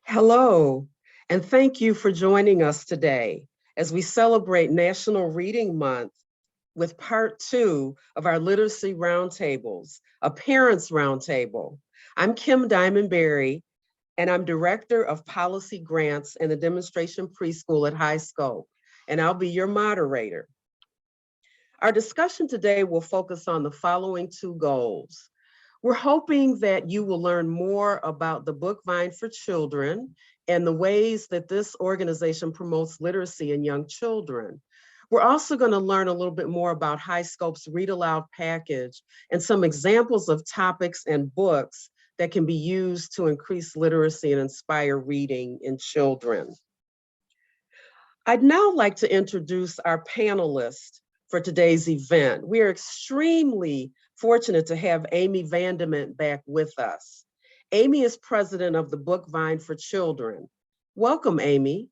Hello, and thank you for joining us today as we celebrate National Reading Month with part 2 of our Literacy Roundtables, a Parents Roundtable. I'm Kim Diamond-Berry, and I'm Director of Policy Grants and the Demonstration Preschool at HighScope, and I'll be your moderator. Our discussion today will focus on the following 2 goals. We're hoping that you will learn more about the Bookvine for children and the ways that this organization promotes literacy in young children. We're also going to learn a little bit more about HighScope's Read-Aloud package and some examples of topics and books that can be used to increase literacy and inspire reading in children. I'd now like to introduce our panelists for today's event. We are extremely fortunate to have Amy Vandement back with us. Amy is president of the Bookvine for Children. Welcome, Amy.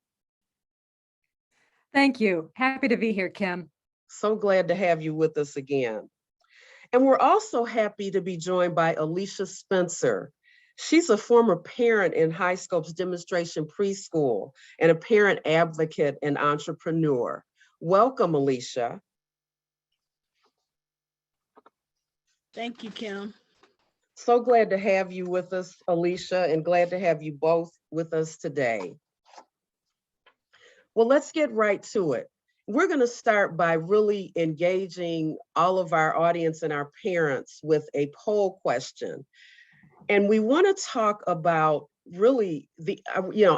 Thank you. Happy to be here, Kim. So glad to have you with us again. And we're also happy to be joined by Alicia Spencer. She's a former parent in HighScope's Demonstration Preschool and a parent advocate and entrepreneur. Welcome, Alicia. Thank you, Kim. So glad to have you with us, Alicia, and glad to have you both with us today. Well, let's get right to it. We're going to start by really engaging all of our audience and our parents with a poll question. And we want to talk about really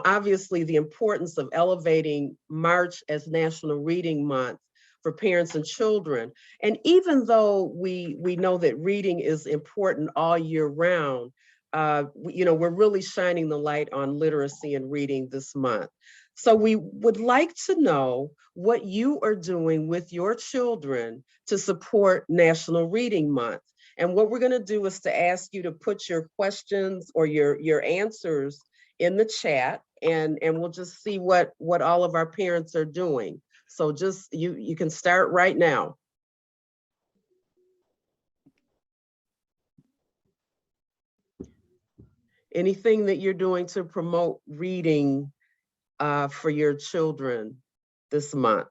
obviously the importance of elevating March as National Reading Month for parents and children. And even though we know that reading is important all year round, we're really shining the light on literacy and reading this month. So we would like to know what you are doing with your children to support National Reading Month. And what we're going to do is to ask you to put your questions or your answers in the chat, and we'll just see what all of our parents are doing. So just you can start right now. Anything that you're doing to promote reading for your children this month?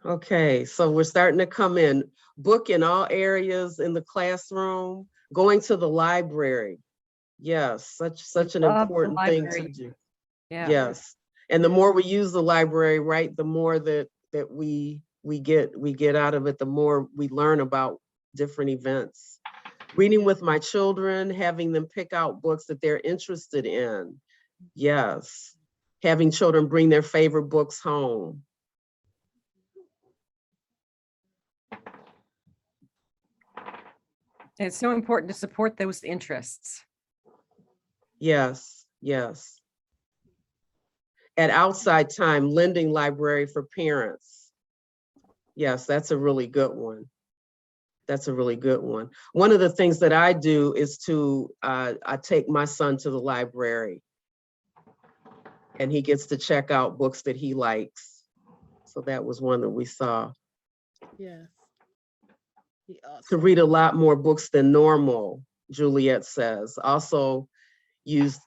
Okay, so we're starting to come in. Book in all areas in the classroom, going to the library. Yes, such an important thing to do. Yeah. Yes, and the more we use the library, right, the more that we get out of it, the more we learn about different events. Reading with my children, having them pick out books that they're interested in. Yes, having children bring their favorite books home. And it's so important to support those interests. Yes, yes. At outside time, lending library for parents. Yes, that's a really good one. That's a really good one. One of the things that I do is to, I take my son to the library and he gets to check out books that he likes. So that was one that we saw. Yes. To read a lot more books than normal, Juliet says. Also use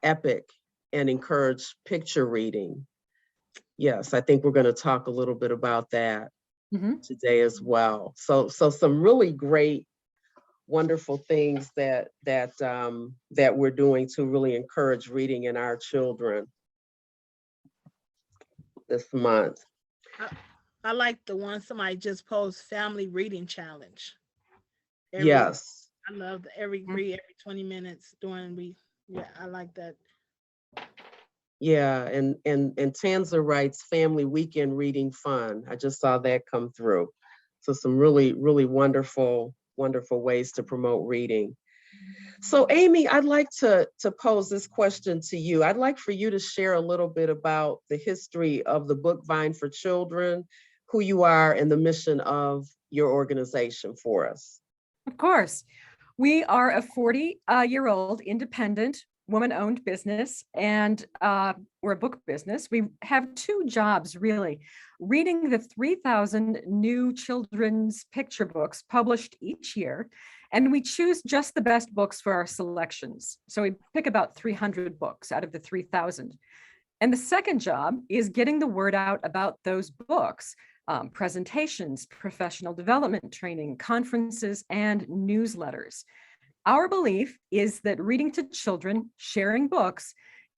Epic and encourage picture reading. Yes, I think we're going to talk a little bit about that today as well. So some really great, wonderful things that we're doing to really encourage reading in our children this month. I like the one somebody just posted, family reading challenge. Yes. I love every 20 minutes during week. Yeah, I like that. Yeah, and Tanza writes family weekend reading fun. I just saw that come through. So some really, really wonderful ways to promote reading. So Amy, I'd like to pose this question to you. I'd like for you to share a little bit about the history of the Bookvine for Children, who you are, and the mission of your organization for us. Of course. We are a 40-year-old independent woman-owned business, and we're a book business. We have two jobs, really. Reading the 3,000 new children's picture books published each year, and we choose just the best books for our selections. So we pick about 300 books out of the 3,000. And the second job is getting the word out about those books, presentations, professional development training, conferences, and newsletters. Our belief is that reading to children, sharing books,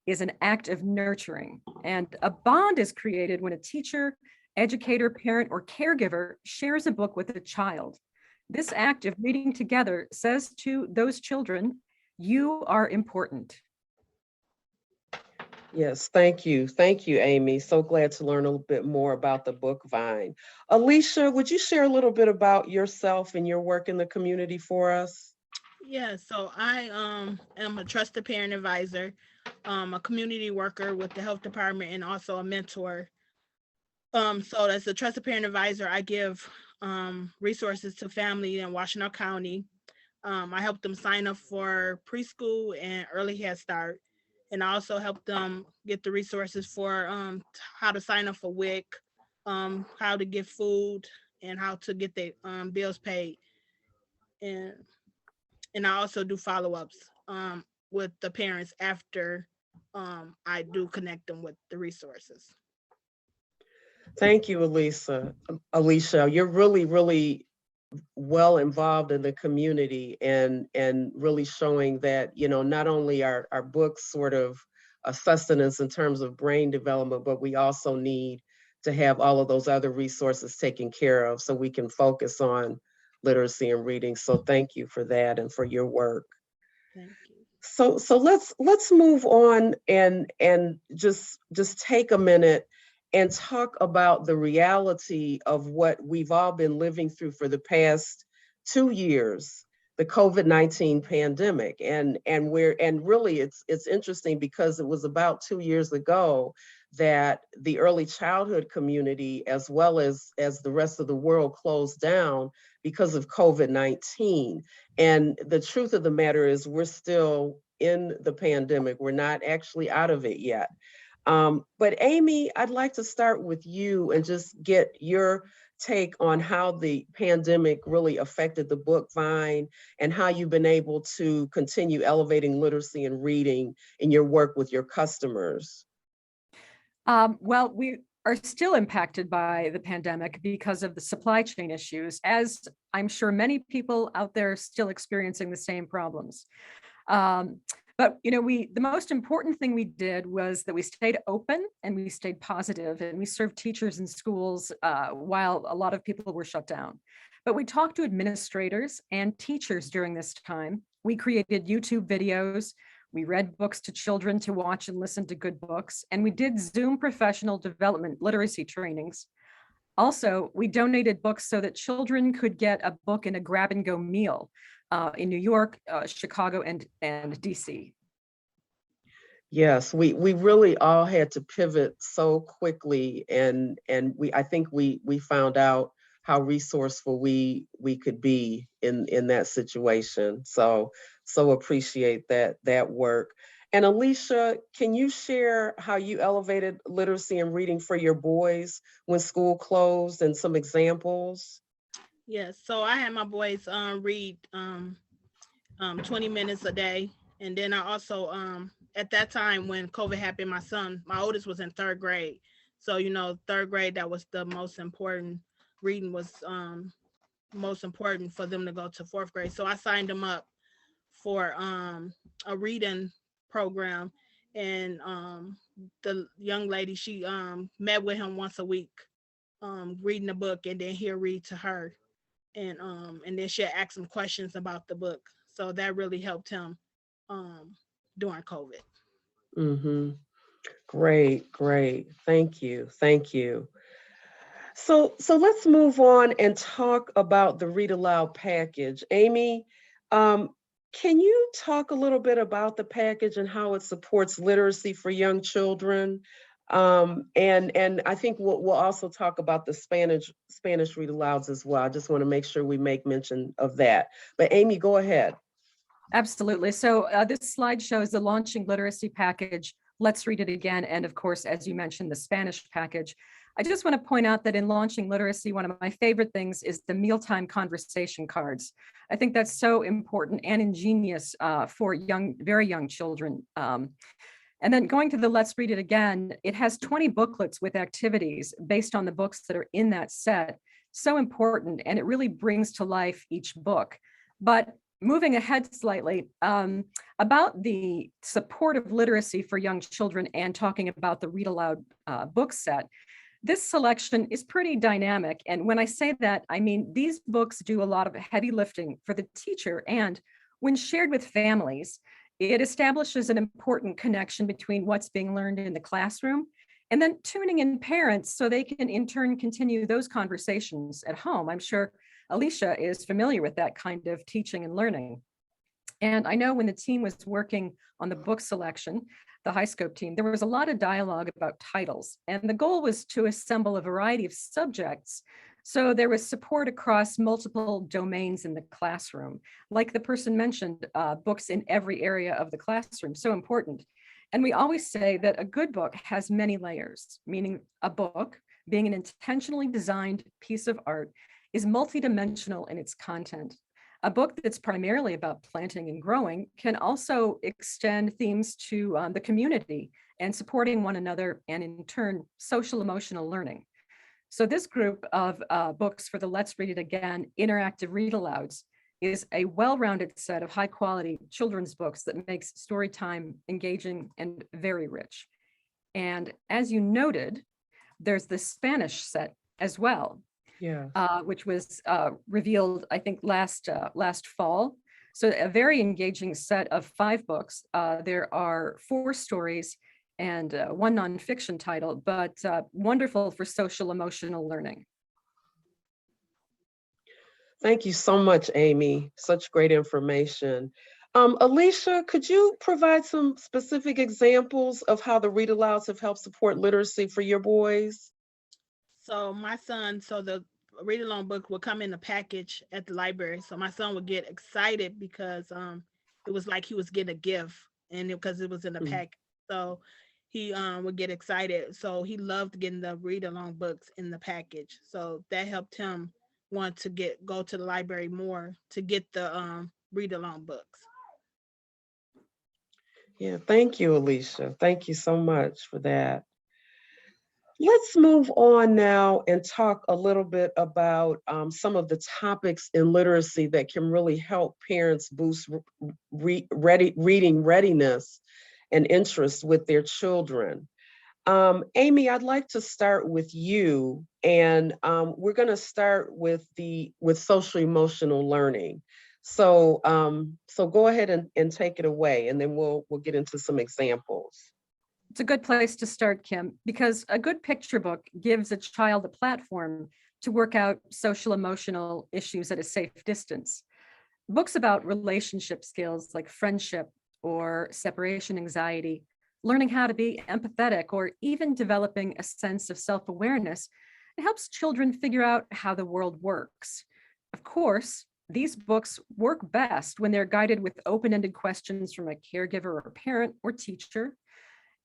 is an act of nurturing, and a bond is created when a teacher, educator, parent, or caregiver shares a book with a child. This act of reading together says to those children, "You are important." Yes, thank you. Thank you, Amy. So glad to learn a little bit more about the Bookvine. Alicia, would you share a little bit about yourself and your work in the community for us? Yeah, so I am a trusted parent advisor, a community worker with the health department, and also a mentor. So as a trusted parent advisor, I give resources to family in Washtenaw County. I help them sign up for preschool and early Head Start, and I also help them get the resources for how to sign up for WIC, how to get food, and how to get their bills paid. And and I also do follow-ups with the parents after I do connect them with the resources. Thank you, Alicia. Alicia, you're really, really well involved in the community and really showing that, you know, not only are our books sort of a sustenance in terms of brain development, but we also need to have all of those other resources taken care of so we can focus on literacy and reading. So thank you for that and for your work. Thank you. So let's move on and just take a minute and talk about the reality of what we've all been living through for the past 2 years, the COVID-19 pandemic. And really it's interesting because it was about 2 years ago that the early childhood community, as well as the rest of the world, closed down because of COVID-19. And the truth of the matter is we're still in the pandemic. We're not actually out of it yet. But Amy, I'd like to start with you and just get your take on how the pandemic really affected the Bookvine and how you've been able to continue elevating literacy and reading in your work with your customers. Well, we are still impacted by the pandemic because of the supply chain issues, as I'm sure many people out there are still experiencing the same problems. But you know, the most important thing we did was that we stayed open and we stayed positive, and we served teachers in schools while a lot of people were shut down. But we talked to administrators and teachers during this time. We created YouTube videos. We read books to children to watch and listen to good books, and we did Zoom professional development literacy trainings. Also, we donated books so that children could get a book in a grab-and-go meal in New York, Chicago, and DC. Yes, we really all had to pivot so quickly, and I think we found out how resourceful we could be in that situation. So appreciate that work. And Alicia, can you share how you elevated literacy and reading for your boys when school closed and some examples? Yes, so I had my boys read 20 minutes a day. And then I also, at that time when COVID happened, my oldest was in 3rd grade. So, you know, 3rd grade, that was the most important. Reading was most important for them to go to 4th grade. So I signed them up for a reading program. And the young lady, she met with him once a week, reading the book, and then he'll read to her. And then she'll ask him questions about the book. So that really helped him during COVID. Mm-hmm. Great. Thank you. So let's move on and talk about the Read-Aloud package. Amy, can you talk a little bit about the package and how it supports literacy for young children? And I think we'll also talk about the Spanish Read-Alouds as well. I just want to make sure we make mention of that. But Amy, go ahead. Absolutely. So this slide shows the launching literacy package. Let's read it again. And of course, as you mentioned, the Spanish package. I just want to point out that in launching literacy, one of my favorite things is the mealtime conversation cards. I think that's so important and ingenious for very young children. And then going to the Let's Read It Again, it has 20 booklets with activities based on the books that are in that set. So important, and it really brings to life each book. But moving ahead slightly, about the supportive literacy for young children and talking about the Read-Aloud book set, this selection is pretty dynamic. And when I say that, I mean these books do a lot of heavy lifting for the teacher, and when shared with families, it establishes an important connection between what's being learned in the classroom and then tuning in parents so they can in turn continue those conversations at home. I'm sure Alicia is familiar with that kind of teaching and learning. And I know when the team was working on the book selection, the HighScope team, there was a lot of dialogue about titles. And the goal was to assemble a variety of subjects. So there was support across multiple domains in the classroom. Like the person mentioned, books in every area of the classroom, so important. And we always say that a good book has many layers, meaning a book, being an intentionally designed piece of art, is multidimensional in its content. A book that's primarily about planting and growing can also extend themes to the community and supporting one another, and in turn, social emotional learning. So this group of books for the Let's Read It Again interactive read-alouds is a well-rounded set of high-quality children's books that makes story time engaging and very rich. And as you noted, there's the Spanish set as well, which was revealed, I think, last fall. So a very engaging set of 5 books. There are 4 stories and 1 nonfiction title, but wonderful for social emotional learning. Thank you so much, Amy. Such great information. Alicia, could you provide some specific examples of how the Read-Alouds have helped support literacy for your boys? So my son, so the read along book would come in a package at the library. So my son would get excited because it was like he was getting a gift, and because it was in a pack. So he would get excited. So he loved getting the read along books in the package. So that helped him want to go to the library more to get the read along books. Yeah, thank you, Alicia. Thank you so much for that. Let's move on now and talk a little bit about some of the topics in literacy that can really help parents boost reading readiness and interest with their children. Amy, I'd like to start with you, and we're going to start with social emotional learning. So go ahead and take it away, and then we'll get into some examples. It's a good place to start, Kim, because a good picture book gives a child a platform to work out social emotional issues at a safe distance. Books about relationship skills like friendship or separation anxiety, learning how to be empathetic, or even developing a sense of self-awareness, it helps children figure out how the world works. Of course, these books work best when they're guided with open-ended questions from a caregiver or parent or teacher.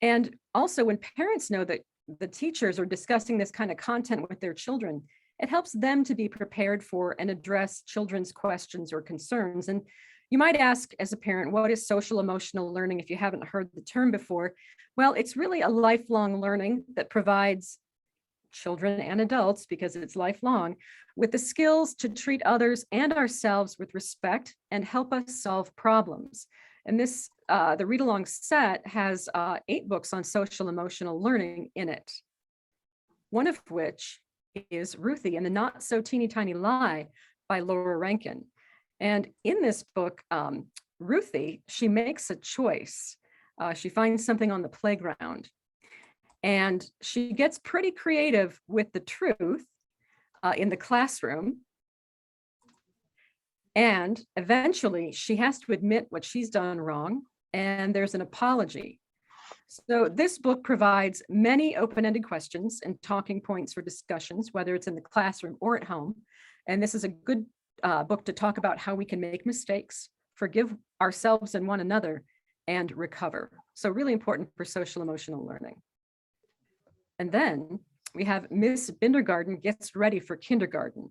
And also when parents know that the teachers are discussing this kind of content with their children, it helps them to be prepared for and address children's questions or concerns. And you might ask as a parent, what is social emotional learning if you haven't heard the term before? Well, it's really a lifelong learning that provides children and adults, because it's lifelong, with the skills to treat others and ourselves with respect and help us solve problems. And this, the read-along set has 8 books on social emotional learning in it. One of which is Ruthie and the Not So Teeny Tiny Lie by Laura Rankin. And in this book, Ruthie, she makes a choice. She finds something on the playground, and she gets pretty creative with the truth in the classroom. And eventually she has to admit what she's done wrong, and there's an apology. So this book provides many open-ended questions and talking points for discussions, whether it's in the classroom or at home. And this is a good book to talk about how we can make mistakes, forgive ourselves and one another, and recover. So really important for social emotional learning. And then we have Miss Bindergarten Gets Ready for Kindergarten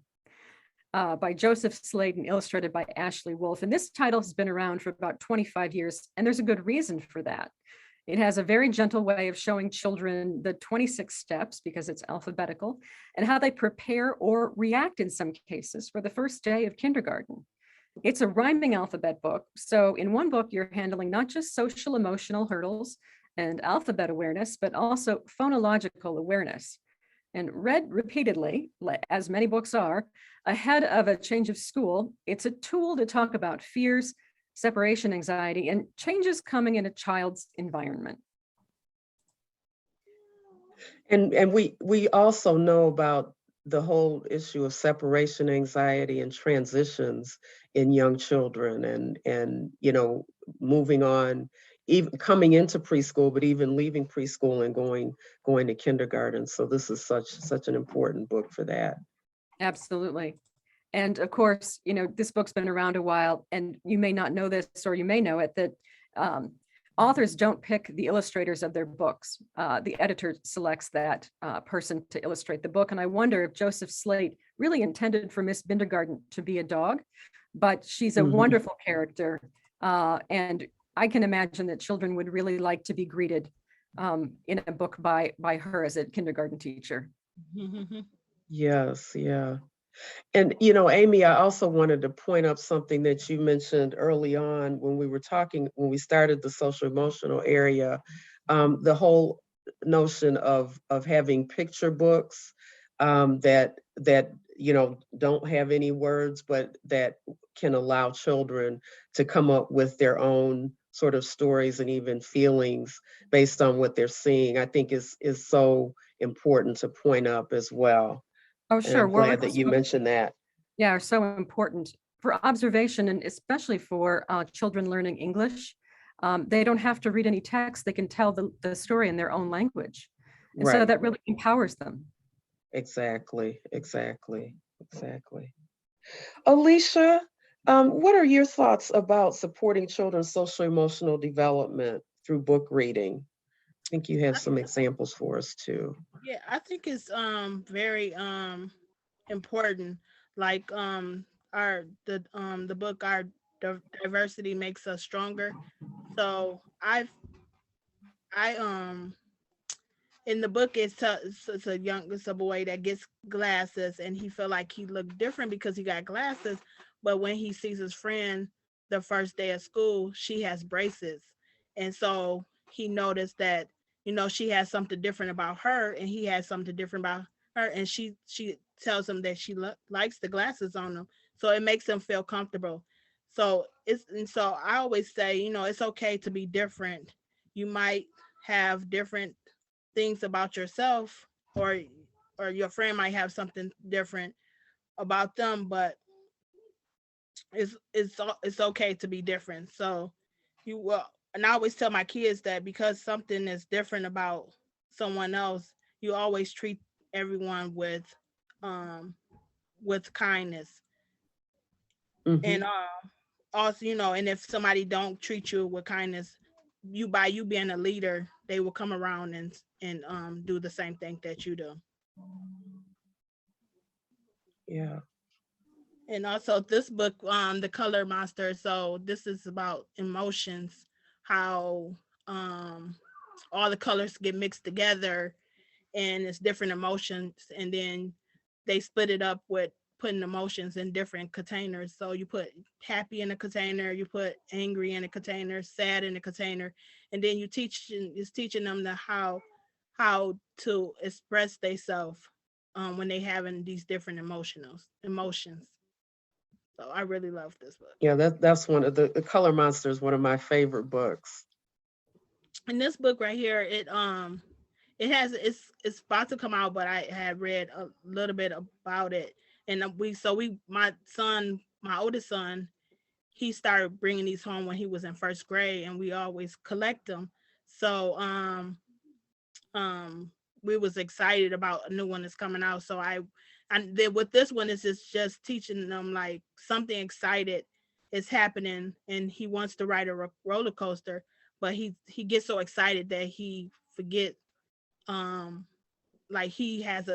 by Joseph Slade and illustrated by Ashley Wolf. And this title has been around for about 25 years, and there's a good reason for that. It has a very gentle way of showing children the 26 steps, because it's alphabetical, and how they prepare or react in some cases for the first day of kindergarten. It's a rhyming alphabet book. So in one book, you're handling not just social emotional hurdles and alphabet awareness, but also phonological awareness. And read repeatedly, as many books are, ahead of a change of school, it's a tool to talk about fears, separation anxiety, and changes coming in a child's environment. And we also know about the whole issue of separation anxiety and transitions in young children, and you know, moving on, even coming into preschool, but even leaving preschool and going to kindergarten. So this is such an important book for that. Absolutely. And of course, you know, this book's been around a while, and you may not know this, or you may know it, that authors don't pick the illustrators of their books. The editor selects that person to illustrate the book. And I wonder if Joseph Slade really intended for Miss Bindergarten to be a dog, but she's a wonderful character. And I can imagine that children would really like to be greeted in a book by her as a kindergarten teacher. Yes, yeah. And, you know, Amy, I also wanted to point up something that you mentioned early on when we were talking, when we started the social emotional area, the whole notion of having picture books that you know, don't have any words, but that can allow children to come up with their own sort of stories and even feelings based on what they're seeing, I think is so important to point up as well. Oh, And sure. I'm glad that you mentioned that. Yeah, are so important for observation, and especially for children learning English. They don't have to read any text. They can tell the story in their own language. And so Right. that really empowers them. Exactly. Alicia, what are your thoughts about supporting children's social emotional development through book reading? I think you have some examples for us too. Yeah, I think it's very important. Like the book Our Diversity Makes Us Stronger. So I in the book it's a boy that gets glasses, and he feel like he looked different because he got glasses, but when he sees his friend the first day of school, she has braces, and so he noticed that, you know, she has something different about her, and he has something different about her, and she tells him that she likes the glasses on him, so it makes him feel comfortable. So I always say, you know, it's okay to be different. You might have different things about yourself, or your friend might have something different about them, but it's okay to be different. So you will, and I always tell my kids that because something is different about someone else, you always treat everyone um with kindness. And Mhm. Also, you know, and if somebody don't treat you with kindness, by you being a leader, they will come around and do the same thing that you do. Yeah. And also this book, The Color Monster. So this is about emotions, how all the colors get mixed together, and it's different emotions, and then they split it up with putting emotions in different containers. So you put happy in a container, you put angry in a container, sad in a container, and then it's teaching them how to express themselves when they having these different emotions. So I really love this book. Yeah, that's one of the Color Monster is one of my favorite books. And this book right here, it's about to come out, but I had read a little bit about it, and my oldest son, he started bringing these home when he was in first grade, and we always collect them. So um we was excited about a new one that's coming out. So I and then with this one is just teaching them like something excited is happening and he wants to ride a roller coaster, but he gets so excited that he forget, like he has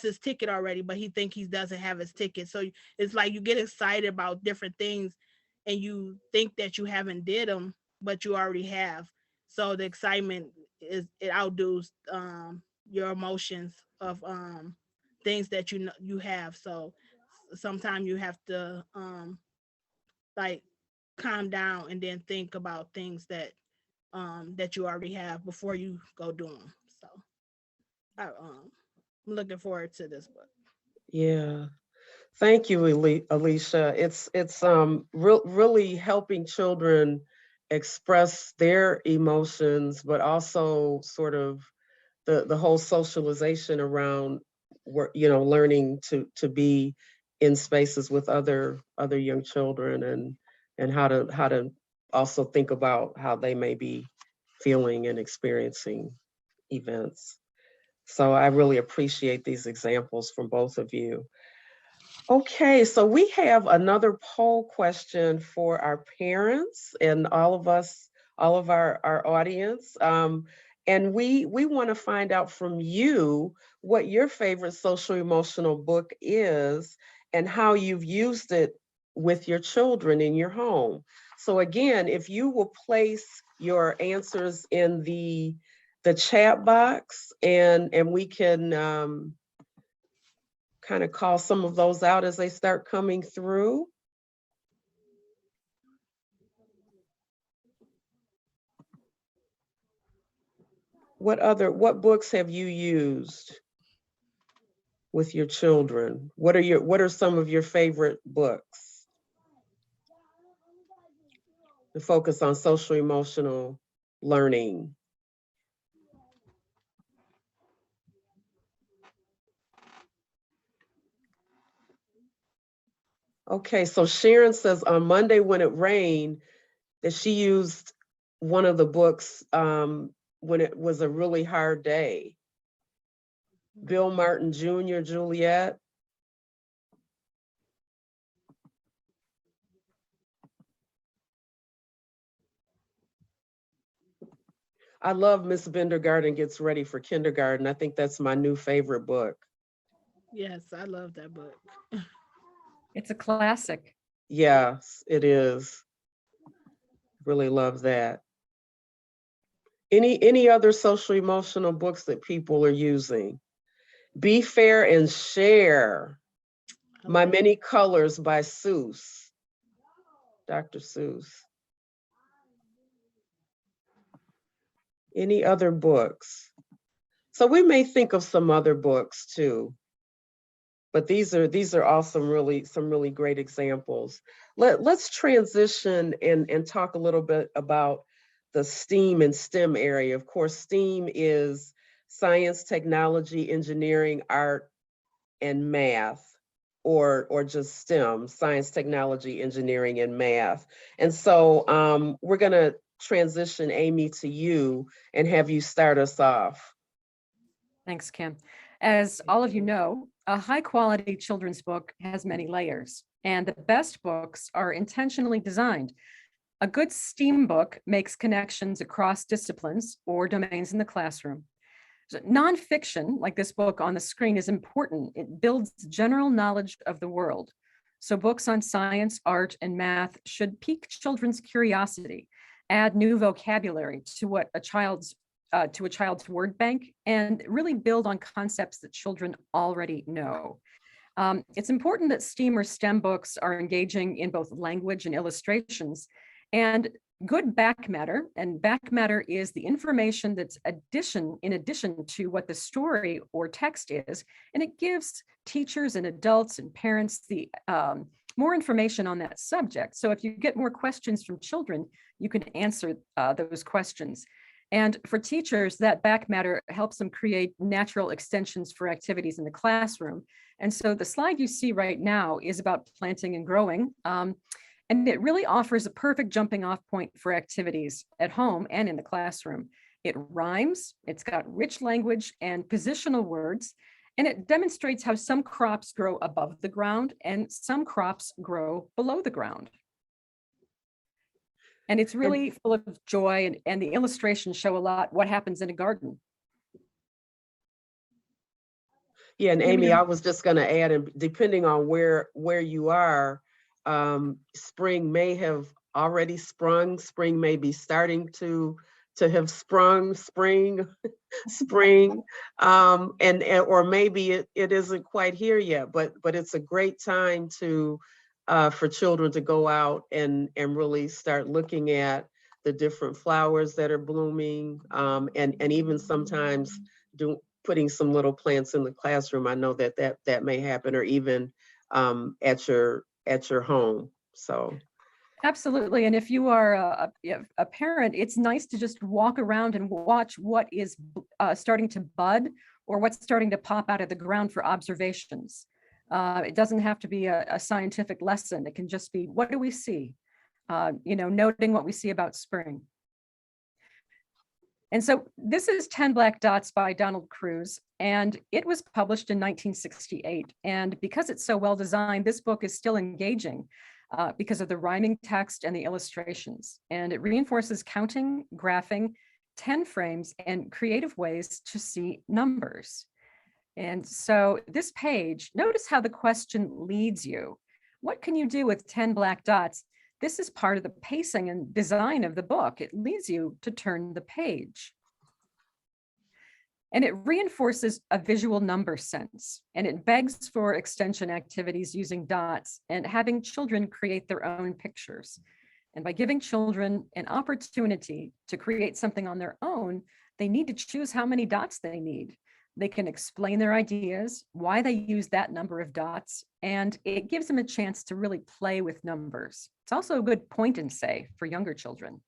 his ticket already, but he think he doesn't have his ticket. So it's like you get excited about different things and you think that you haven't did them, but you already have. So the excitement it outdoes your emotions of things that you have. So sometimes you have to like calm down and then think about things that you already have before you go do them. So I'm looking forward to this book. Yeah. Thank you, Alicia. It's really helping children express their emotions, but also sort of the whole socialization around work, learning to be in spaces with other young children, and how to also think about how they may be feeling and experiencing events. So I really appreciate these examples from both of you. Okay, so we have another poll question for our parents and all of us, all of our audience. And we want to find out from you what your favorite social emotional book is and how you've used it with your children in your home. So again, if you will place your answers in the chat box, and we can kind of call some of those out as they start coming through. What books have you used with your children? What are some of your favorite books to focus on social emotional learning? Okay, so Sharon says on Monday when it rained that she used one of the books when it was a really hard day. Bill Martin Jr., Juliet. I love Miss Bindergarten Gets Ready for Kindergarten. I think that's my new favorite book. Yes, I love that book. It's a classic. Yes, it is. Really love that. Any other social emotional books that people are using? Be Fair and Share. My Many Colors by Seuss. Dr. Seuss. Any other books? So we may think of some other books too, but these are all some really great examples. Let's transition and talk a little bit about the STEAM and STEM area. Of course, STEAM is science, technology, engineering, art, and math, or just STEM, science, technology, engineering, and math. And so we're gonna transition, Amy, to you and have you start us off. Thanks, Kim. As all of you know, a high quality children's book has many layers, and the best books are intentionally designed. A good STEAM book makes connections across disciplines or domains in the classroom. So nonfiction, like this book on the screen, is important. It builds general knowledge of the world. So books on science, art, and math should pique children's curiosity, add new vocabulary to a child's word bank, and really build on concepts that children already know. It's important that STEAM or STEM books are engaging in both language and illustrations, and good back matter, and back matter is the information that's in addition to what the story or text is, and it gives teachers and adults and parents the more information on that subject. So if you get more questions from children, you can answer those questions. And for teachers, that back matter helps them create natural extensions for activities in the classroom. And so the slide you see right now is about planting and growing. And it really offers a perfect jumping off point for activities at home and in the classroom. It rhymes, it's got rich language and positional words, And it demonstrates how some crops grow above the ground and some crops grow below the ground. And it's really full of joy, and the illustrations show a lot what happens in a garden. Yeah, and Amy, I was just going to add, and depending on where you are, spring may have already sprung. Spring may be starting to have sprung. Spring, and or maybe it isn't quite here yet. But it's a great time to for children to go out and really start looking at the different flowers that are blooming, and even sometimes putting some little plants in the classroom. I know that may happen, or even at your home. So Absolutely. And if you are a parent, it's nice to just walk around and watch what is starting to bud or what's starting to pop out of the ground for observations. It doesn't have to be a scientific lesson. It can just be, what do we see? Noting what we see about spring. And so this is 10 Black Dots by Donald Cruz, and it was published in 1968. And because it's so well designed, this book is still engaging because of the rhyming text and the illustrations. And it reinforces counting, graphing, 10 frames, and creative ways to see numbers. And so this page, notice how the question leads you. What can you do with 10 black dots? This is part of the pacing and design of the book. It leads you to turn the page. And it reinforces a visual number sense, and it begs for extension activities using dots and having children create their own pictures. And by giving children an opportunity to create something on their own, they need to choose how many dots they need. They can explain their ideas, why they use that number of dots, and it gives them a chance to really play with numbers. It's also a good point and say for younger children.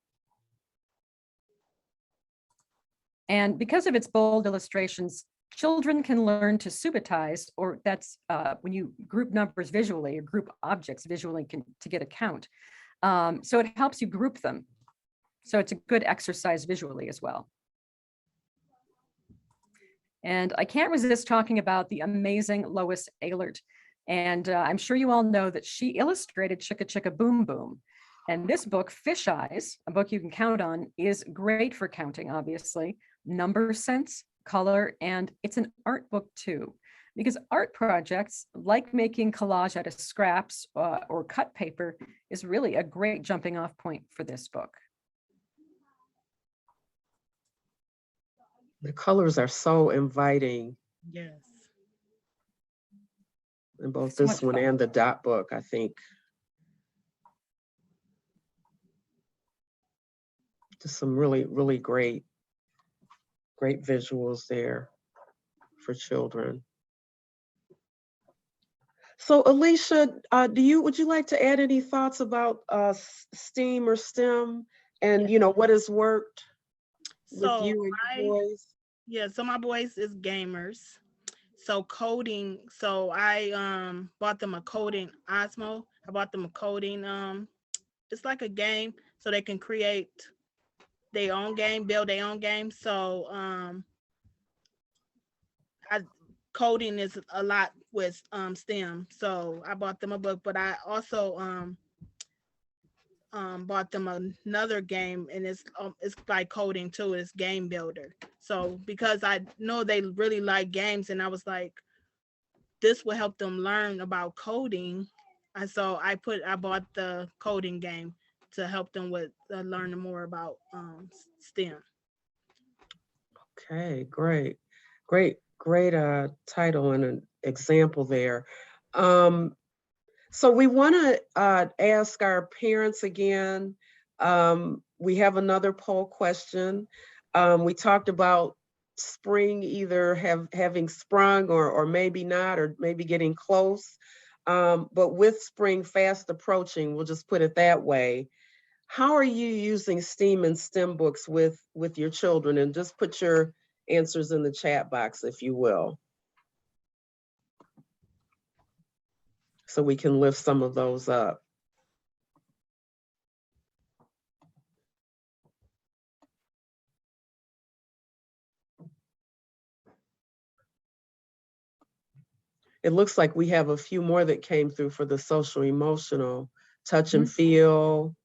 And because of its bold illustrations, children can learn to subitize, or that's when you group numbers visually or group objects visually to get a count. So it helps you group them. So it's a good exercise visually as well. And I can't resist talking about the amazing Lois Ehlert. And I'm sure you all know that she illustrated Chicka Chicka Boom Boom. And this book, Fish Eyes, a book you can count on, is great for counting, obviously, number sense, color, and it's an art book too. Because art projects, like making collage out of scraps or cut paper, is really a great jumping off point for this book. the colors are so inviting Yes. in both So this much one fun. and the dot book, I think. Just some really, really great visuals there for children. So Alicia, would you like to add any thoughts about STEAM or STEM, and what has worked with you and your boys? Yeah, so my boys is gamers. So coding, so I bought them a coding Osmo. I bought them a coding it's like a game so they can create their own game, build their own game. So coding is a lot with STEM. So I bought them a book, but I also bought them another game, and it's like coding too. It's game builder. So because I know they really like games, and I was like, this will help them learn about coding. And so I bought the coding game to help them with learning more about STEM. Okay, great title and an example there. So we want to ask our parents again. We have another poll question. We talked about spring either having sprung or maybe not, or maybe getting close. But with spring fast approaching, we'll just put it that way. How are you using STEAM and STEM books with your children? And just put your answers in the chat box, if you will, so we can lift some of those up. It looks like we have a few more that came through for the social emotional. Touch and feel.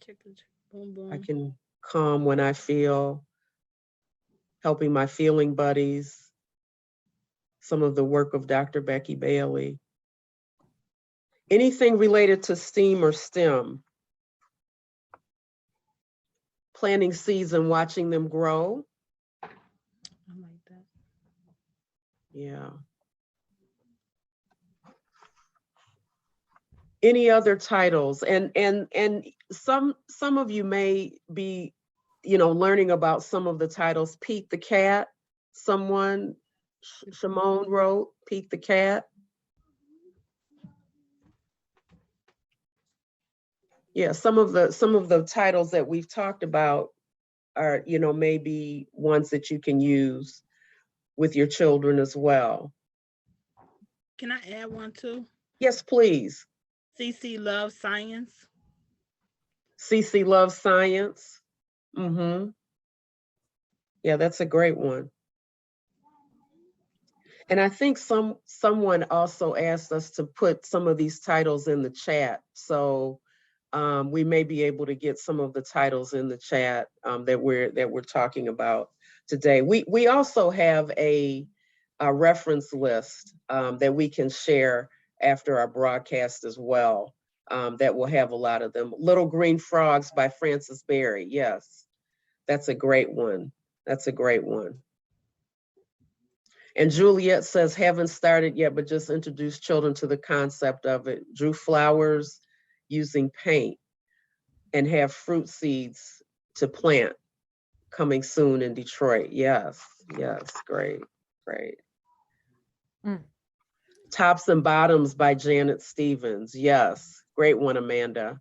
Chicken, boom, boom. I can calm when I feel. Helping my feeling buddies. Some of the work of Dr. Becky Bailey. Anything related to STEAM or STEM. Planting seeds and watching them grow. I like that. Yeah. Any other titles? And some of you may be, learning about some of the titles. Pete the Cat, someone, Shimon wrote Pete the Cat. Yeah, some of the titles that we've talked about are, maybe ones that you can use with your children as well. Can I add one too? Yes, please. CC loves science. CC loves science. Mm-hmm. Yeah, that's a great one. And I think someone also asked us to put some of these titles in the chat. So we may be able to get some of the titles in the chat that we're talking about today. We also have a reference list that we can share after our broadcast as well. That will have a lot of them. Little Green Frogs by Frances Berry. Yes, that's a great one. That's a great one. And Juliet says, haven't started yet, but just introduced children to the concept of it. Drew flowers using paint and have fruit seeds to plant coming soon in Detroit. Yes, yes, great, great. Tops and Bottoms by Janet Stevens. Yes, great one, Amanda.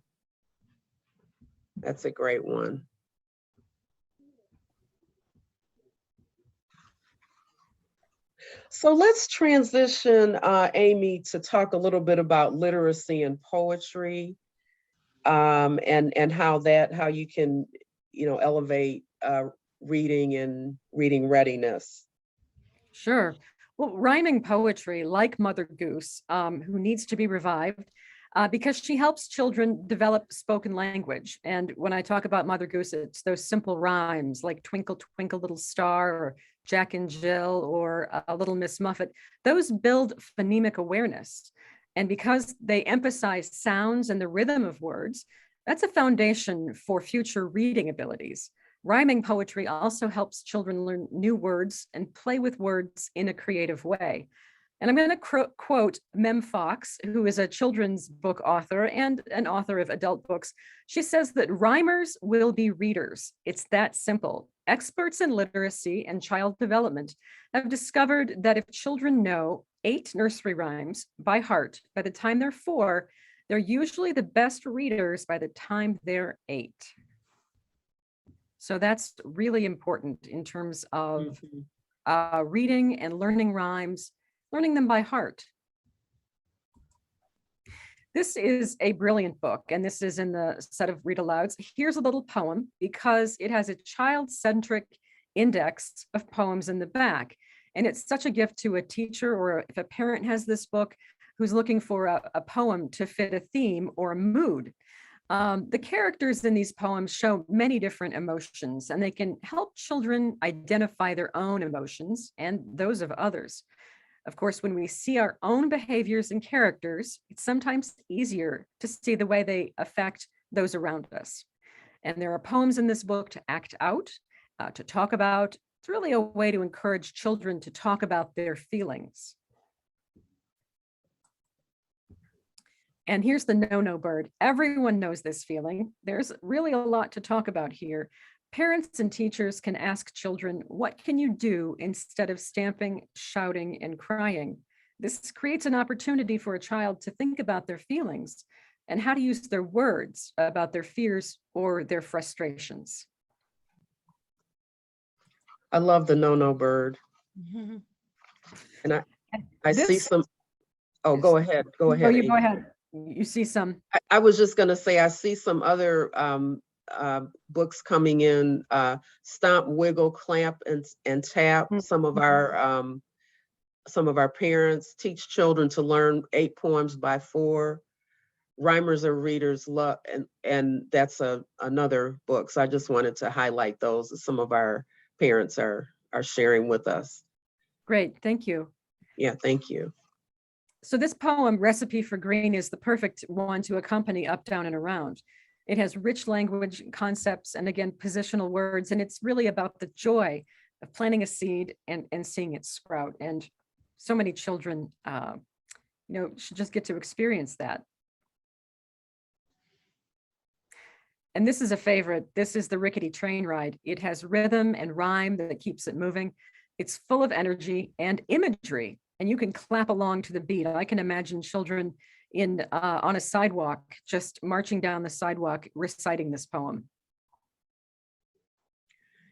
That's a great one. So let's transition, Amy, to talk a little bit about literacy and poetry, and how you can, elevate reading and reading readiness. Sure. Well, rhyming poetry, like Mother Goose, who needs to be revived, because she helps children develop spoken language. And when I talk about Mother Goose, it's those simple rhymes like Twinkle, Twinkle, Little Star, or Jack and Jill, or Little Miss Muffet. Those build phonemic awareness. And because they emphasize sounds and the rhythm of words, that's a foundation for future reading abilities. Rhyming poetry also helps children learn new words and play with words in a creative way. And I'm going to quote Mem Fox, who is a children's book author and an author of adult books. She says that rhymers will be readers. It's that simple. Experts in literacy and child development have discovered that if children know 8 nursery rhymes by heart by the time they're 4, they're usually the best readers by the time they're 8. So that's really important in terms of reading and learning rhymes, learning them by heart. This is a brilliant book, and this is in the set of Read-Alouds. Here's a little poem because it has a child-centric index of poems in the back. And it's such a gift to a teacher, or if a parent has this book who's looking for a poem to fit a theme or a mood. The characters in these poems show many different emotions, and they can help children identify their own emotions and those of others. Of course, when we see our own behaviors and characters, it's sometimes easier to see the way they affect those around us. And there are poems in this book to act out, to talk about. It's really a way to encourage children to talk about their feelings. And here's the no-no bird. Everyone knows this feeling. There's really a lot to talk about here. Parents and teachers can ask children, what can you do instead of stamping, shouting, and crying? This creates an opportunity for a child to think about their feelings and how to use their words about their fears or their frustrations. I love the no-no bird. And I see some, oh, go ahead. Go ahead. Oh, you go ahead. You see some. I was just going to say, I see some other books coming in, Stomp, Wiggle, Clamp, and Tap. Some of our some of our parents teach children to learn 8 poems by 4. Rhymers or readers love, and that's another book. So I just wanted to highlight those that some of our parents are sharing with us. Great, thank you. Yeah, thank you. So this poem, Recipe for Green, is the perfect one to accompany Up, Down, and Around. It has rich language, concepts, and again, positional words, and it's really about the joy of planting a seed and seeing it sprout. And so many children, should just get to experience that. And this is a favorite. This is the rickety train ride. It has rhythm and rhyme that keeps it moving. It's full of energy and imagery, and you can clap along to the beat. I can imagine children on a sidewalk, just marching down the sidewalk, reciting this poem.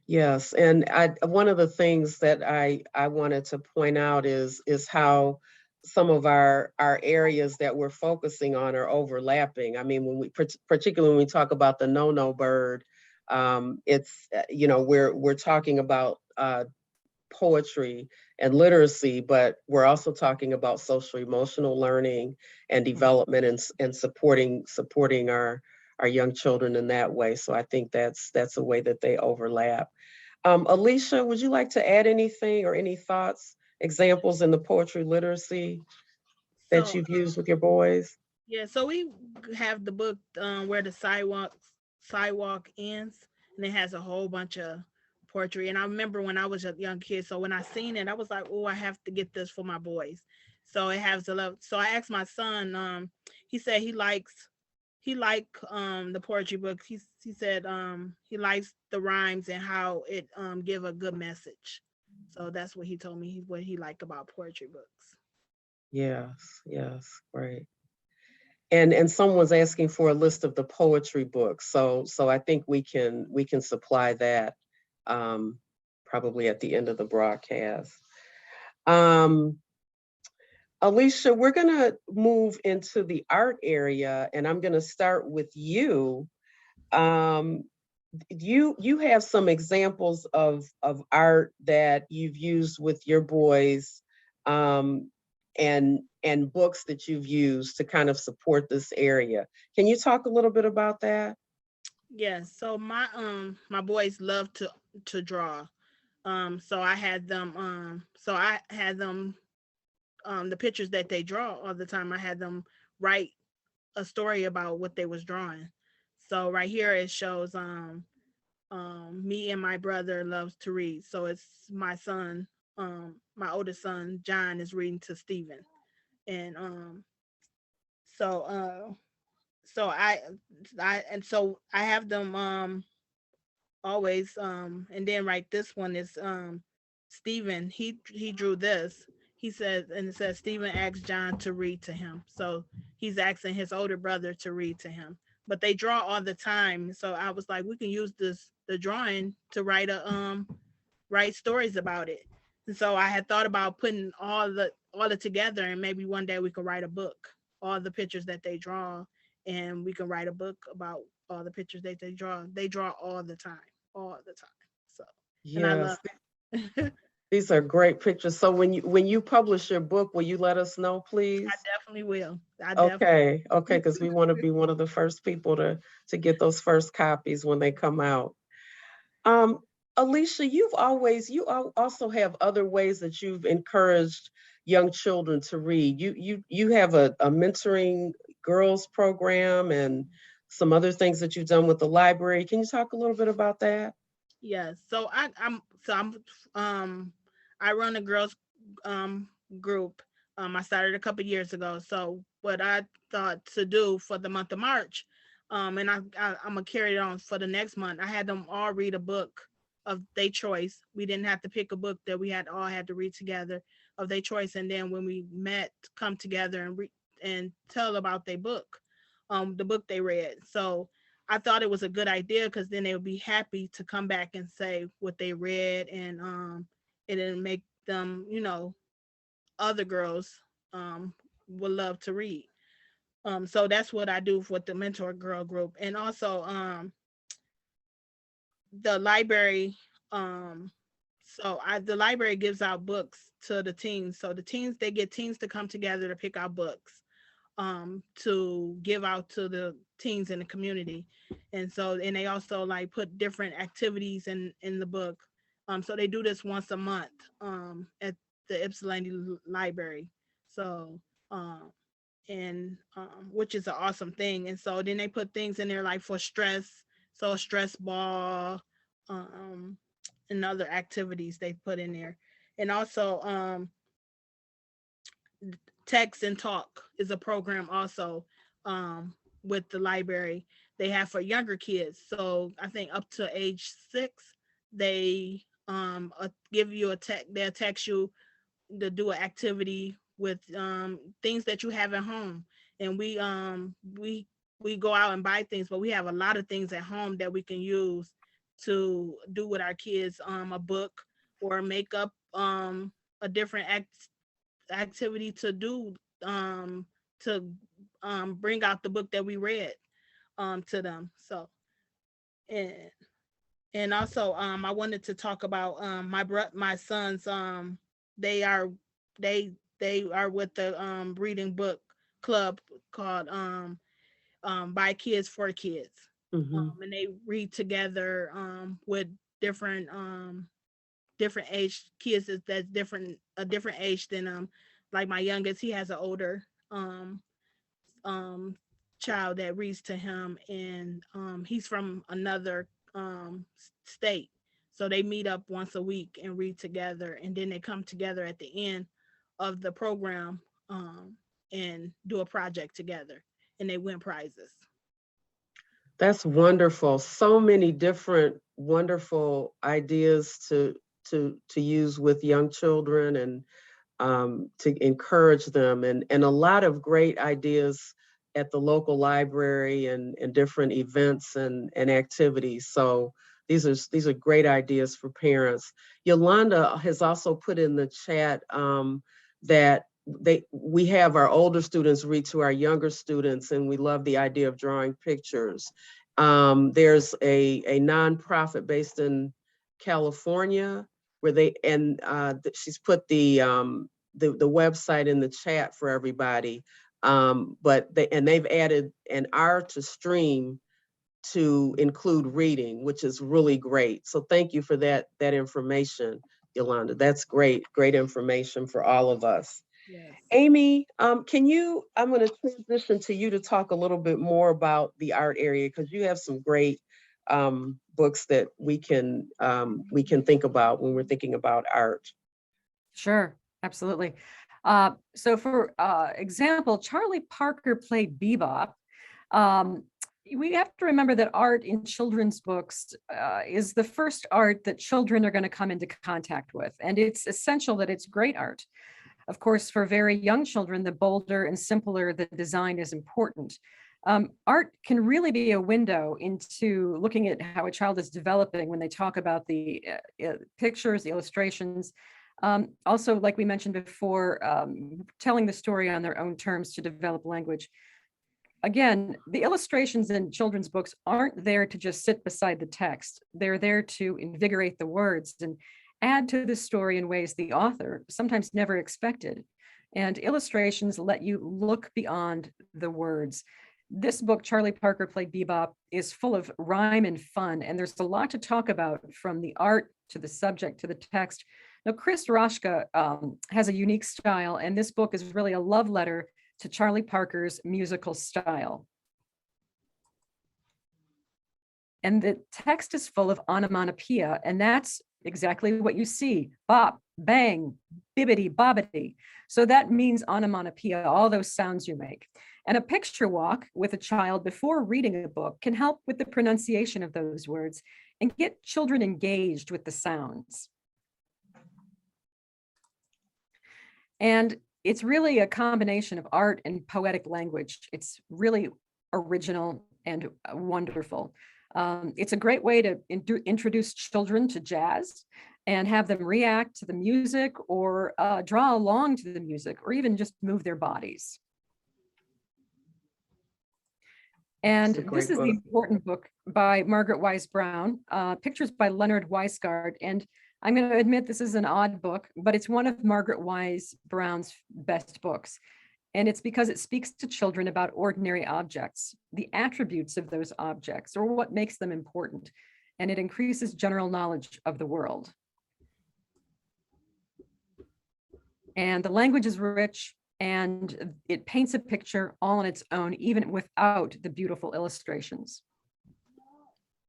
Yes, and one of the things that I wanted to point out is how some of our areas that we're focusing on are overlapping. I mean, when we particularly when we talk about the no-no bird, it's we're talking about poetry and literacy, but we're also talking about social emotional learning and development and supporting our young children in that way. So I think that's a way that they overlap. Alicia, would you like to add anything or any thoughts, examples in the poetry literacy that you've used with your boys? Yeah, so we have the book where the sidewalk ends, and it has a whole bunch of poetry. And I remember when I was a young kid, so when I seen it, I was like, oh, I have to get this for my boys. So it has a love. So I asked my son, he said he liked the poetry book. He said he likes the rhymes and how it give a good message. So that's what he told me what he liked about poetry books. Yes, great. And someone's asking for a list of the poetry books. So I think we can supply that probably at the end of the broadcast. Alicia, we're gonna move into the art area, and I'm gonna start with you. You have some examples of art that you've used with your boys, and books that you've used to kind of support this area. Can you talk a little bit about that? Yes. So my boys love to draw. So I had them the pictures that they draw all the time. I had them write a story about what they was drawing. So right here it shows me and my brother loves to read. So it's my son, my oldest son John is reading to Stephen, and so so I have them always and then right, this one is Stephen, he drew this. He says, and it says Stephen asked John to read to him. So he's asking his older brother to read to him. But they draw all the time. So I was like, we can use the drawing to write stories about it. And so I had thought about putting all it together, and maybe one day we could write a book, all the pictures that they draw, and we can write a book about all the pictures that they draw. They draw all the time. All the time. So, and I Yes, love it. these are great pictures. So when you publish your book, will you let us know, please? I definitely will. Okay, because we want to be one of the first people to get those first copies when they come out. Alicia, you also have other ways that you've encouraged young children to read. You have a mentoring girls program and some other things that you've done with the library. Can you talk a little bit about that? Yes. So I run a girls group. I started a couple years ago. So what I thought to do for the month of March, and I'm gonna carry it on for the next month. I had them all read a book of their choice. We didn't have to pick a book that we all had to read together of their choice, and then when we met, come together and and tell about their book, the book they read. So I thought it was a good idea because then they would be happy to come back and say what they read, and it'll make them, other girls would love to read. So that's what I do with the mentor girl group, and also the library. The library gives out books to the teens. So the teens, they get teens to come together to pick out books to give out to the teens in the community. And so, and they also like put different activities in the book. So they do this once a month at the Ypsilanti Library. So, and which is an awesome thing. And so then they put things in there like for stress, so a stress ball, and other activities they put in there. And also Text and Talk is a program also with the library they have for younger kids. So I think up to age 6, they give you a text, they'll text you to do an activity with things that you have at home. And we go out and buy things, but we have a lot of things at home that we can use to do with our kids, a book or make up a different activity to do to bring out the book that we read to them. So and also I wanted to talk about my sons. They are they are with the reading book club called by Kids for Kids. And they read together with different different age kids that's different, a different age than like my youngest. He has an older child that reads to him, and he's from another state. So they meet up once a week and read together, and then they come together at the end of the program and do a project together, and they win prizes. That's wonderful. So many different wonderful ideas to use with young children and to encourage them, and a lot of great ideas at the local library and different events and activities. So these are great ideas for parents. Yolanda has also put in the chat that we have our older students read to our younger students, and we love the idea of drawing pictures. There's a nonprofit based in California where they, and she's put the website in the chat for everybody. But they've added an hour to stream to include reading, which is really great. So thank you for that information, Yolanda. That's great information for all of us. Yes. Amy, I'm going to transition to you to talk a little bit more about the art area, because you have some great books that we can think about when we're thinking about art. Sure, absolutely. So for example, Charlie Parker played Bebop. We have to remember that art in children's books is the first art that children are going to come into contact with, and it's essential that it's great art. Of course, for very young children, the bolder and simpler the design is important. Art can really be a window into looking at how a child is developing when they talk about the pictures, the illustrations. Also, like we mentioned before, telling the story on their own terms to develop language. Again, the illustrations in children's books aren't there to just sit beside the text. They're there to invigorate the words and add to the story in ways the author sometimes never expected. And illustrations let you look beyond the words. This book, Charlie Parker Played Bebop, is full of rhyme and fun, and there's a lot to talk about, from the art to the subject to the text. Now, Chris Roshka has a unique style, and this book is really a love letter to Charlie Parker's musical style. And the text is full of onomatopoeia, and that's exactly what you see: bop, bang, bibbity, bobbity. So that means onomatopoeia, all those sounds you make. And a picture walk with a child before reading a book can help with the pronunciation of those words and get children engaged with the sounds. And it's really a combination of art and poetic language. It's really original and wonderful. It's a great way to introduce children to jazz and have them react to the music, or draw along to the music, or even just move their bodies. And this is the important book by Margaret Wise Brown, pictures by Leonard Weisgard. And I'm going to admit this is an odd book, but it's one of Margaret Wise Brown's best books. And it's because it speaks to children about ordinary objects, the attributes of those objects, or what makes them important. And it increases general knowledge of the world. And the language is rich, and it paints a picture all on its own, even without the beautiful illustrations.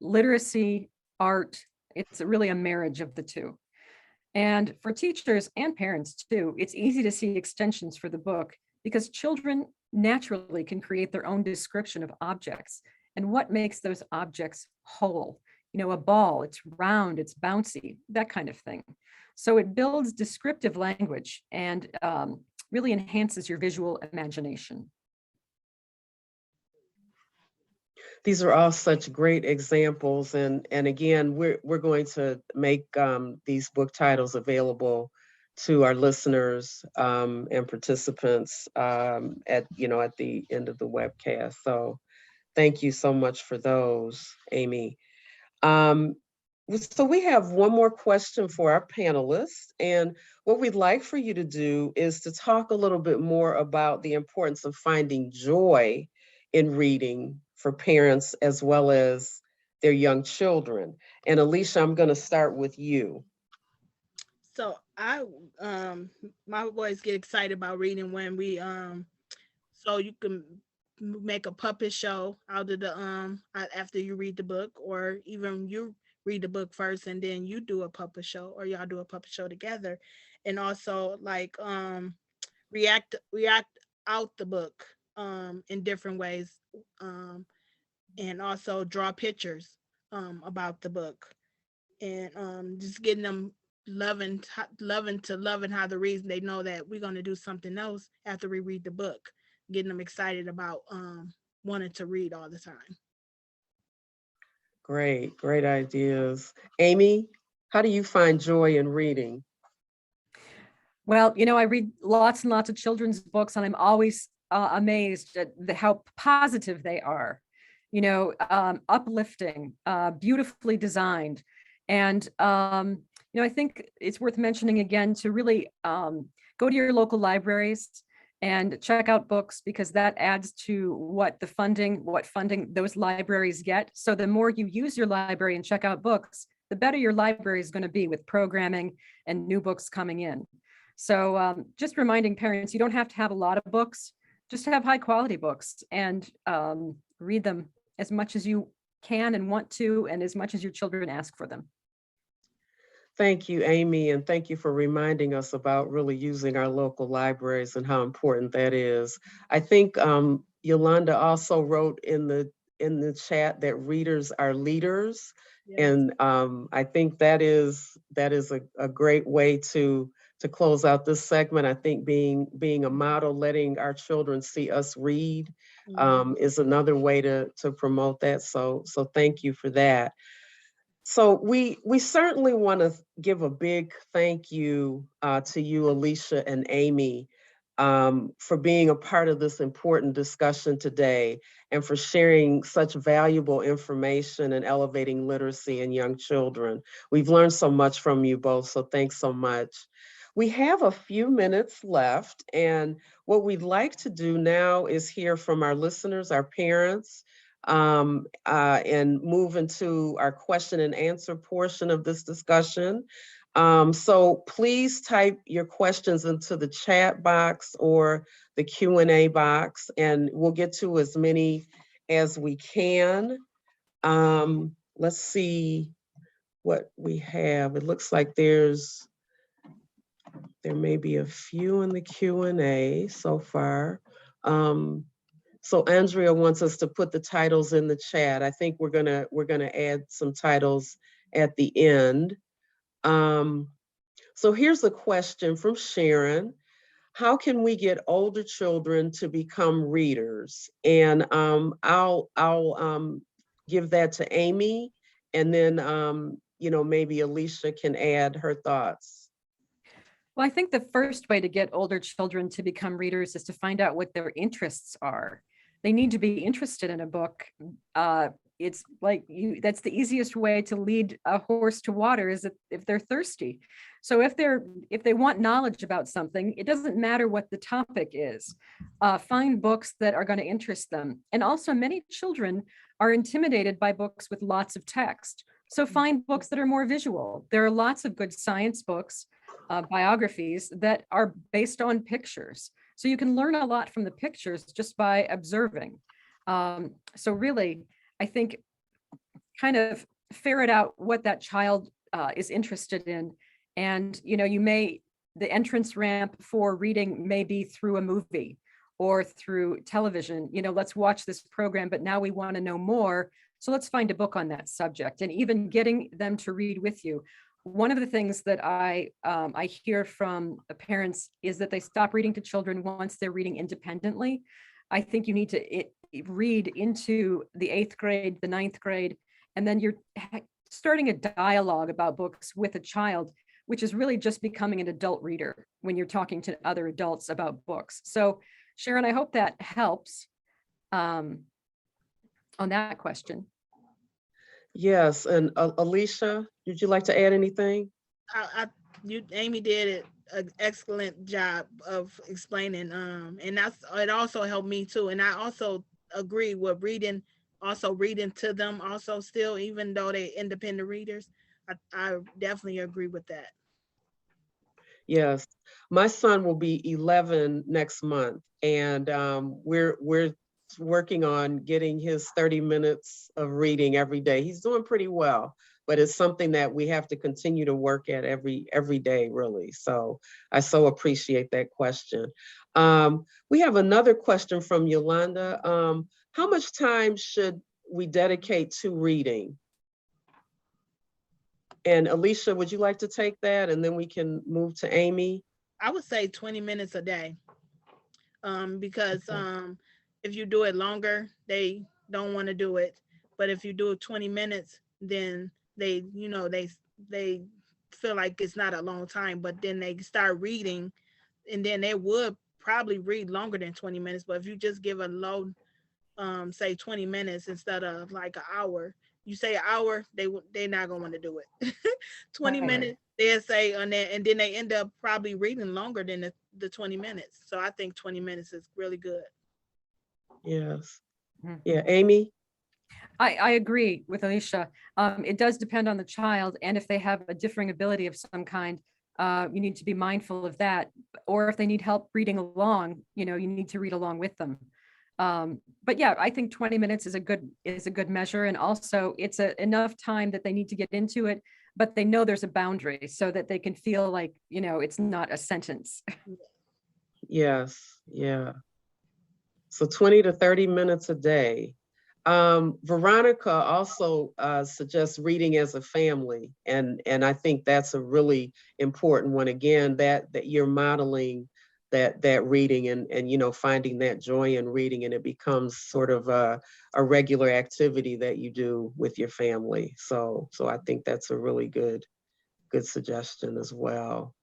Literacy, art, it's really a marriage of the two. And for teachers and parents too, it's easy to see extensions for the book because children naturally can create their own description of objects and what makes those objects whole. You know, a ball, it's round, it's bouncy, that kind of thing. So it builds descriptive language and really enhances your visual imagination. These are all such great examples. And again, we're going to make these book titles available to our listeners and participants at the end of the webcast. So thank you so much for those, Amy. So we have one more question for our panelists. And what we'd like for you to do is to talk a little bit more about the importance of finding joy in reading for parents as well as their young children. And Alicia, I'm going to start with you. So my boys get excited about reading when we so you can make a puppet show out of the after you read the book, or even you read the book first and then you do a puppet show, or y'all do a puppet show together. And also like react out the book in different ways, and also draw pictures about the book, and just getting them loving how the reason they know that we're going to do something else after we read the book, getting them excited about wanting to read all the time. Great ideas. Amy, how do you find joy in reading? Well, you know, I read lots and lots of children's books, and I'm always amazed at how positive they are, you know, uplifting, beautifully designed. And, you know, I think it's worth mentioning again to really go to your local libraries and check out books, because that adds to what funding those libraries get. So the more you use your library and check out books, the better your library is going to be with programming and new books coming in. So just reminding parents, you don't have to have a lot of books, just have high quality books, and read them as much as you can and want to, and as much as your children ask for them. Thank you, Amy, and thank you for reminding us about really using our local libraries and how important that is. I think Yolanda also wrote in the chat that readers are leaders. Yes. And I think that is a great way to close out this segment. I think being a model, letting our children see us read is another way to promote that. So thank you for that. So we certainly want to give a big thank you to you, Alicia and Amy, for being a part of this important discussion today and for sharing such valuable information and elevating literacy in young children. We've learned so much from you both, so thanks so much. We have a few minutes left, and what we'd like to do now is hear from our listeners, our parents, and move into our question and answer portion of this discussion. So please type your questions into the chat box or the Q&A box, and we'll get to as many as we can. Let's see what we have. It looks like there may be a few in the Q&A so far. So Andrea wants us to put the titles in the chat. I think we're gonna add some titles at the end. So here's a question from Sharon. How can we get older children to become readers? And I'll give that to Amy, and then you know, maybe Alicia can add her thoughts. Well, I think the first way to get older children to become readers is to find out what their interests are. They need to be interested in a book it's like that's the easiest way to lead a horse to water, is if they're thirsty. So if they want knowledge about something, it doesn't matter what the topic is. Find books that are going to interest them. And also, many children are intimidated by books with lots of text. So find books that are more visual. There are lots of good science books, biographies that are based on pictures. So you can learn a lot from the pictures just by observing. So really, I think kind of ferret out what that child is interested in. And, the entrance ramp for reading may be through a movie or through television. Let's watch this program, but now we want to know more. So let's find a book on that subject, and even getting them to read with you. One of the things that I hear from the parents is that they stop reading to children once they're reading independently. I think you need to read into the 8th grade, the 9th grade, and then you're starting a dialogue about books with a child, which is really just becoming an adult reader when you're talking to other adults about books. So Sharon, I hope that helps on that question. Yes, and Alicia, would you like to add anything? Amy did an excellent job of explaining, and it also helped me too. And I also agree with reading to them also still, even though they're independent readers. I definitely agree with that. Yes, my son will be 11 next month, and we're working on getting his 30 minutes of reading every day. He's doing pretty well, but it's something that we have to continue to work at every day, really. So I so appreciate that question. We have another question from Yolanda. How much time should we dedicate to reading? And Alicia, would you like to take that? And then we can move to Amy. I would say 20 minutes a day. Because if you do it longer, they don't want to do it. But if you do it 20 minutes, then they feel like it's not a long time, but then they start reading, and then they would probably read longer than 20 minutes. But if you just give a low, say 20 minutes instead of like an hour, you say an hour, they're not gonna want to do it. 20 minutes, they'll say on that, and then they end up probably reading longer than the 20 minutes. So I think 20 minutes is really good. Yes. Yeah, Amy? I agree with Alicia. It does depend on the child, and if they have a differing ability of some kind, you need to be mindful of that. Or if they need help reading along, you need to read along with them. But yeah, I think 20 minutes is a good measure, and also it's enough time that they need to get into it, but they know there's a boundary so that they can feel like it's not a sentence. Yes, yeah. So 20 to 30 minutes a day. Veronica also suggests reading as a family, and I think that's a really important one. Again, that you're modeling that reading and finding that joy in reading, and it becomes sort of a regular activity that you do with your family. So I think that's a really good suggestion as well.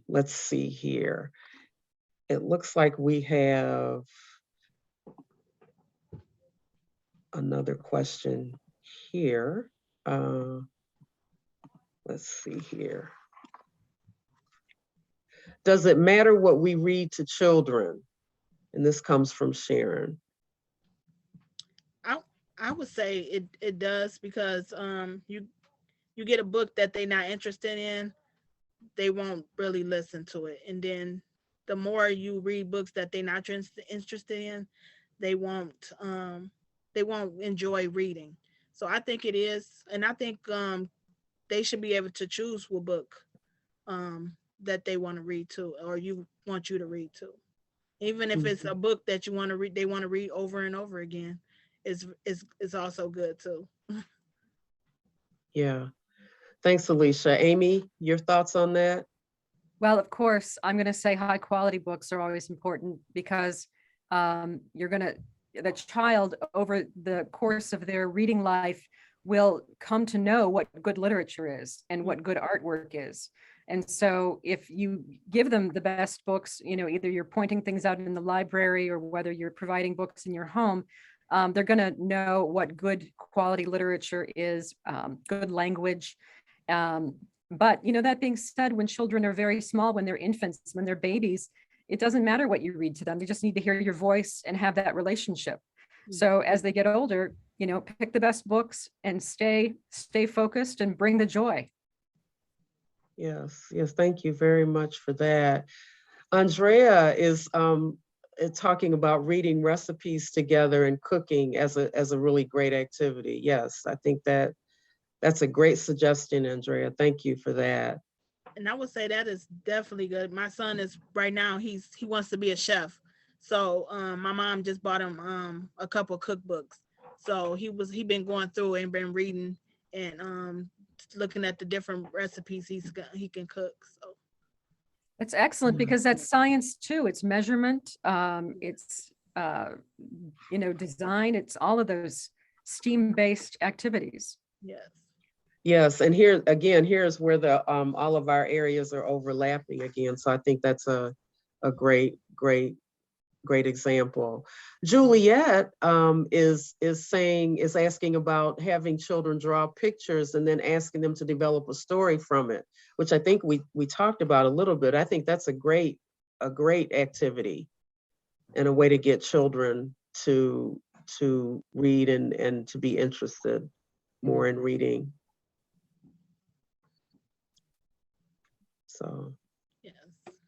Let's see here. It looks like we have another question here. Let's see here. Does it matter what we read to children? And this comes from Sharon. I would say it does, because you get a book that they're not interested in, they won't really listen to it. And then the more you read books that they're not interested in, they won't enjoy reading. So I think it is, and I think they should be able to choose what book that they want to read to, or want you to read to. Even if it's a book that you want to read, they want to read over and over again, is also good too. Yeah. Thanks, Alicia. Amy, your thoughts on that? Well, of course, I'm going to say high quality books are always important, because the child over the course of their reading life will come to know what good literature is and what good artwork is. And so if you give them the best books, either you're pointing things out in the library or whether you're providing books in your home, They're going to know what good quality literature is, good language. But, you know, that being said, when children are very small, when they're infants, when they're babies, it doesn't matter what you read to them. They just need to hear your voice and have that relationship. So as they get older, you know, pick the best books and stay focused and bring the joy. Yes, yes, thank you very much for that. Andrea is talking about reading recipes together and cooking as a really great activity. Yes, I think that's a great suggestion, Andrea. Thank you for that. And I would say that is definitely good. My son is right now, he wants to be a chef. So my mom just bought him a couple cookbooks. So he been going through and been reading and looking at the different recipes he can cook. So It's excellent because that's science too. It's measurement. It's you know, design. It's all of those STEAM-based activities. yes. Yes, and here again, here's where the all of our areas are overlapping again. So I think that's a great example. Juliet is asking about having children draw pictures and then asking them to develop a story from it, which I think we talked about a little bit. I think that's a great activity and a way to get children to read and to be interested more in reading. So, Yes,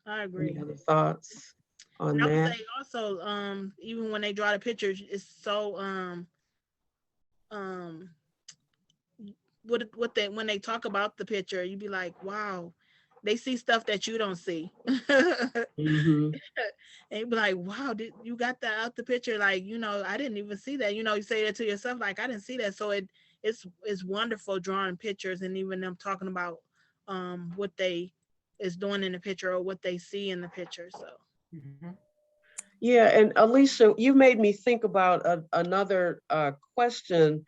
I agree. any other thoughts on And I would that? say also, even when they draw the pictures, it's so what they when they talk about the picture, you'd be like, wow, they see stuff that you don't see. Mm-hmm. And you'd be like, wow, did you got that out the picture? Like, you know, I didn't even see that. You know, you say that to yourself, like, I didn't see that. So it's wonderful drawing pictures and even them talking about what they is doing in the picture or what they see in the picture. So Mhm. Yeah, and Alicia, you made me think about another question.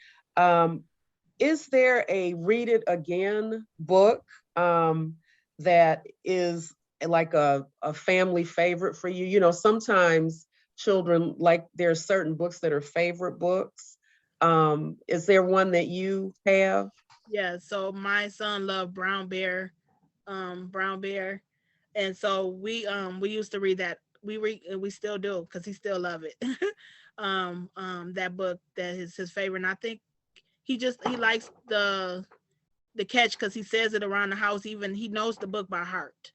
Is there a Read It Again book that is like a family favorite for you? You know, sometimes children, like there are certain books that are favorite books. Is there one that you have? yeah, so my son loved Brown Bear, and so we used to read that. We still do because he still love it. That book that is his favorite. And I think he likes the catch because he says it around the house. Even he knows the book by heart,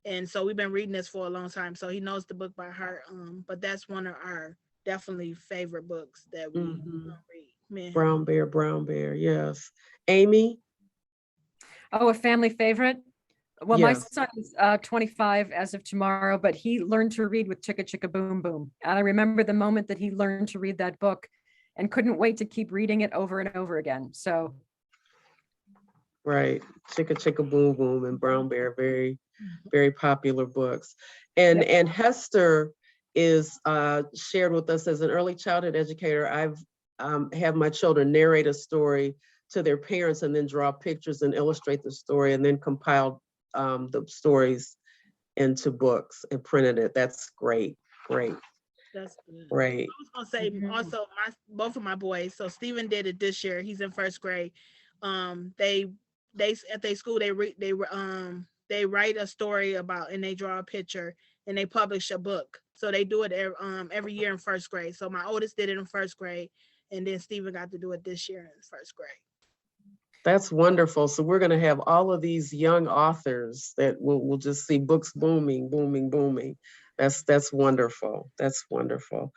and so we've been reading this for a long time. So he knows the book by heart. But that's one of our definitely favorite books that we Mhm. read. Me and him. Brown Bear, yes. Amy? Oh, a family favorite. Well, my Yes. son is 25 as of tomorrow, but he learned to read with Chicka Chicka Boom Boom. And I remember the moment that he learned to read that book and couldn't wait to keep reading it over and over again. So Right. Chicka Chicka Boom Boom and Brown Bear, very, Mhm. very popular books. And Yep. and Hester is shared with us as an early childhood educator. I've had my children narrate a story to their parents and then draw pictures and illustrate the story and then compile the stories into books and printed it. That's great, great, That's good. great. I was gonna say Mhm. also my both of my boys. So Steven did it this year. He's in first grade. They at their school they write a story about and they draw a picture and they publish a book. So they do it every year in first grade. So my oldest did it in first grade, and then Steven got to do it this year in first grade. That's wonderful. So we're going to have all of these young authors that will just see books booming, booming, booming. That's wonderful. That's wonderful.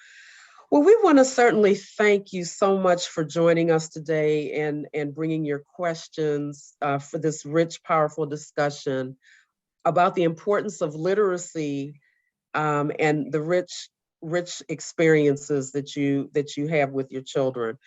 Well, we want to certainly thank you so much for joining us today and bringing your questions for this rich, powerful discussion about the importance of literacy and the rich experiences that you have with your children.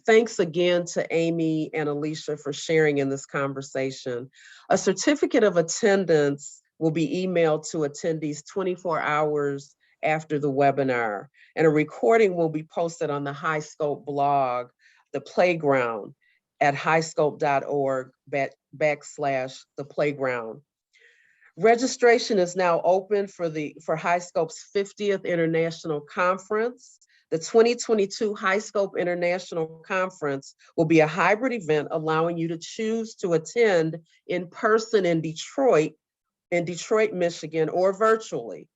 Thanks again to Amy and Alicia for sharing in this conversation. A certificate of attendance will be emailed to attendees 24 hours after the webinar, and a recording will be posted on the HighScope blog, The Playground, at highscope.org/the playground. Registration is now open for HighScope's 50th International Conference. The 2022 HighScope International Conference will be a hybrid event allowing you to choose to attend in person in Detroit, Michigan, or virtually,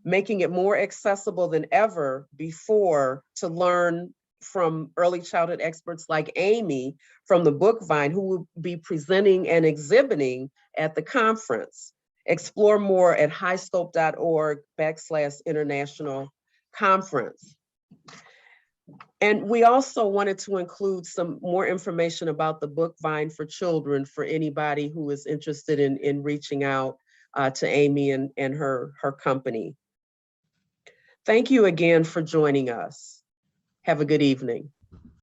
making it more accessible than ever before to learn from early childhood experts like Amy from the Bookvine, who will be presenting and exhibiting at the conference. Explore more at highscope.org/international conference. And we also wanted to include some more information about the Bookvine for children for anybody who is interested in reaching out to Amy and her company. Thank you again for joining us. Have a good evening.